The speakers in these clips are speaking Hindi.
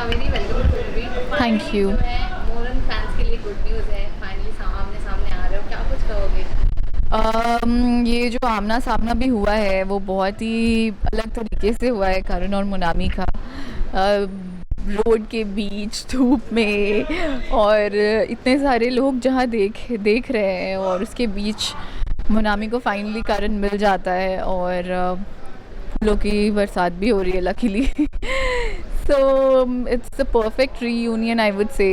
Kaveri, welcome to movie. Thank you. जो है मोरन फैंस के लिए गुड न्यूज़ है, फाइनली आमने सामने आ रहे हो, क्या कुछ कहोगे? ये जो आमना सामना भी हुआ है वो बहुत ही अलग तरीके से हुआ है करण और मोनामी का। रोड के बीच धूप में और इतने सारे लोग जहाँ देख रहे हैं और उसके बीच मोनामी को फाइनली करण मिल जाता है और फूलों की बरसात भी हो रही है luckily. So it's the perfect reunion I would say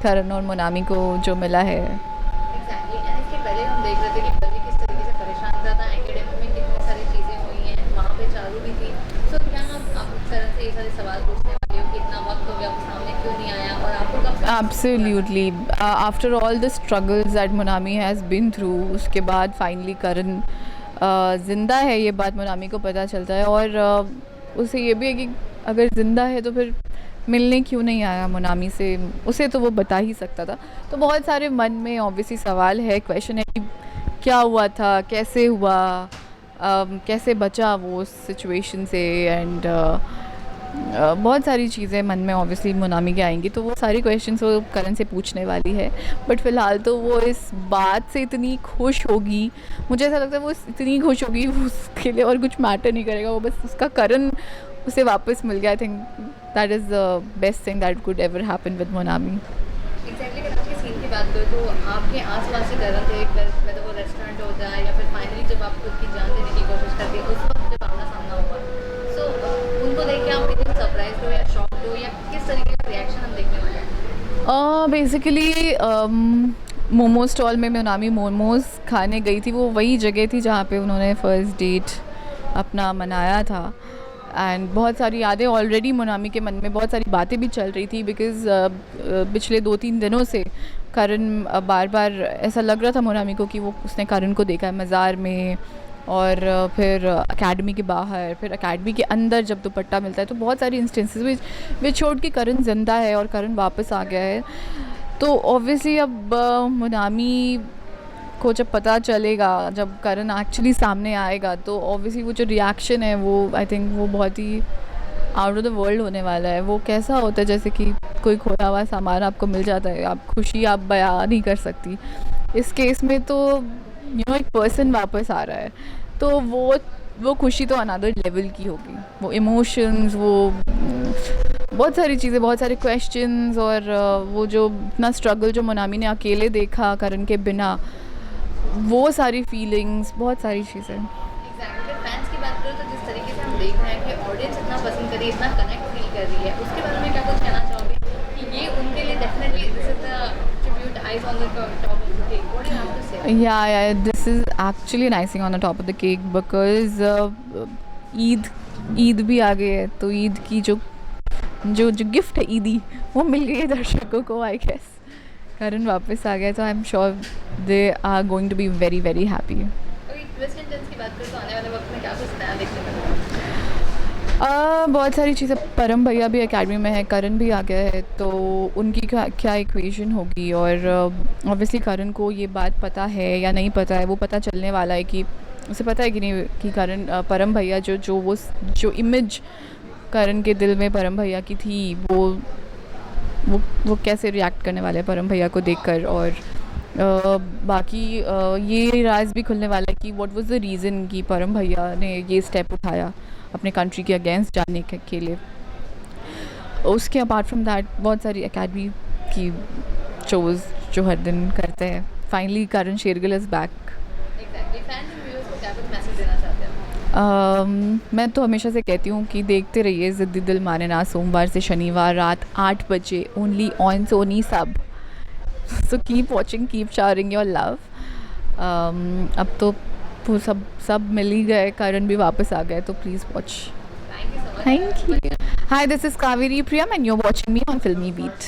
Karan और मोनामी को जो मिला है। एग्जैक्टली। एंड इसके पहले हम देख रहे थे कि बल्ली किस तरीके से परेशान था, एकेडमी में कितनी सारी चीज़ें हुई हैं, वहाँ पे चारू भी थी। सो क्या आप इस तरह से ये सारे सवाल पूछने वाले हो कि इतना वक्त हो गया, वो सामने क्यों नहीं आया और आपको कब से Absolutely. After all the struggles that Monami has been through, उसके बाद फाइनली करण ज़िंदा है ये बात मोनामी को पता चलता है और उसे ये भी है कि अगर ज़िंदा है तो फिर मिलने क्यों नहीं आया मोनामी से, उसे तो वो बता ही सकता था। तो बहुत सारे मन में ऑब्वियसली सवाल है, क्वेश्चन है कि क्या हुआ था, कैसे हुआ, कैसे बचा वो उस सिचुएशन से एंड बहुत सारी चीज़ें मन में ऑब्वियसली मोनामी के आएंगी, तो वो सारी क्वेश्चंस वो करण से पूछने वाली है। बट फ़िलहाल तो वो इस बात से इतनी खुश होगी, मुझे ऐसा लगता है वो इतनी खुश होगी वो उसके लिए और कुछ मैटर नहीं करेगा, वो बस उसका करण उसे वापस मिल गया। I think that is the best thing that could ever happen with Monami. Exactly. अगर आपके सीन की बात करें तो आपके आसपास से डर थे, वैसे वो रेस्टोरेंट हो जाए या फिर फाइनली जब आप खुद की जान देने की कोशिश करते हैं उस वक्त जब आमना सामना हुआ, सो उनको देख के आप कितने सरप्राइज हो या शॉक हो या किस तरीके का रिएक्शन हम देखने वाले हैं? बेसिकली मोमो स्टॉल में मोनामी मोमोज़ खाने गई थी, वो वही जगह थी जहाँ पे उन्होंने फ़र्स्ट डेट अपना मनाया था एंड बहुत सारी यादें ऑलरेडी मोनामी के मन में, बहुत सारी बातें भी चल रही थी बिकॉज़ पिछले 2-3 दिनों से करण बार बार ऐसा लग रहा था मोनामी को कि वो उसने करण को देखा है मज़ार में और फिर एकेडमी के बाहर, फिर एकेडमी के अंदर जब दुपट्टा मिलता है, तो बहुत सारी इंस्टेंसेस विच छोड़ के करण ज़िंदा है और करण वापस आ गया है। तो ऑब्वियसली अब मोनामी को जब पता चलेगा, जब करण एक्चुअली सामने आएगा, तो ऑब्वियसली वो जो रिएक्शन है वो आई थिंक वो बहुत ही आउट ऑफ द वर्ल्ड होने वाला है। वो कैसा होता है जैसे कि कोई खोया हुआ सामान आपको मिल जाता है, आप खुशी आप बयान नहीं कर सकती। इस केस में तो एक पर्सन वापस आ रहा है, तो वो खुशी तो अनदर लेवल की होगी। वो इमोशंस, वो बहुत सारी चीज़ें, बहुत सारे क्वेश्चंस और वो जो इतना स्ट्रगल जो मोनामी ने अकेले देखा करण के बिना, वो सारी फीलिंग्स, बहुत सारी चीज़ें। एग्जैक्टली। फैंस की बात करें तो जिस तरीके से हम देख रहे हैं कि ऑडियंस इतना पसंद कर रही है, इतना कनेक्ट फील कर रही है, उसके बारे में क्या कुछ कहना चाहोगे कि ये उनके लिए definitely this is the tribute eyes on the top of the cake? What do you have to say? Yeah, this is actually an icing on the top of the cake because Eid भी आ गई है, तो ईद की जो जो जो गिफ्ट है ईदी, वो मिल गई है दर्शकों को। आई गेस करण वापस आ गया, तो I am sure they are going to be very very happy. Okay, twist and turns की बात करें तो आने वाले वक्त में क्या कुछ नया देखने को मिलेगा? बहुत सारी चीज़ें, परम भैया भी एकेडमी में है, करण भी आ गया है, तो उनकी क्या इक्वेशन होगी और ऑब्वियसली करण को ये बात पता है या नहीं पता है, वो पता चलने वाला है कि उसे पता है कि नहीं कि करण परम भैया जो इमेज करण के दिल में परम भैया की थी, वो कैसे रिएक्ट करने वाले हैं परम भैया को देखकर। और बाकी ये राज भी खुलने वाला है कि व्हाट वाज द रीज़न कि परम भैया ने ये स्टेप उठाया अपने कंट्री के अगेंस्ट जाने के लिए। उसके अपार्ट फ्रॉम दैट बहुत सारी एकेडमी की शोज़ जो हर दिन करते हैं। Finally Karan Shergill is back. Exactly. Fans and viewers को क्या कुछ मैसेज देना चाहते हैं? मैं तो हमेशा से कहती हूँ कि देखते रहिए ज़िद्दी दिल माने ना, सोमवार से शनिवार रात 8 बजे ओनली ऑन सोनी सब। So keep watching, keep showering your love. अब तो वो सब मिल ही गए, करण भी वापस आ गए, तो please watch. Thank you so much. Thank you. Hi, this is Kaveri Priyam and you are watching me on फिल्मी बीट।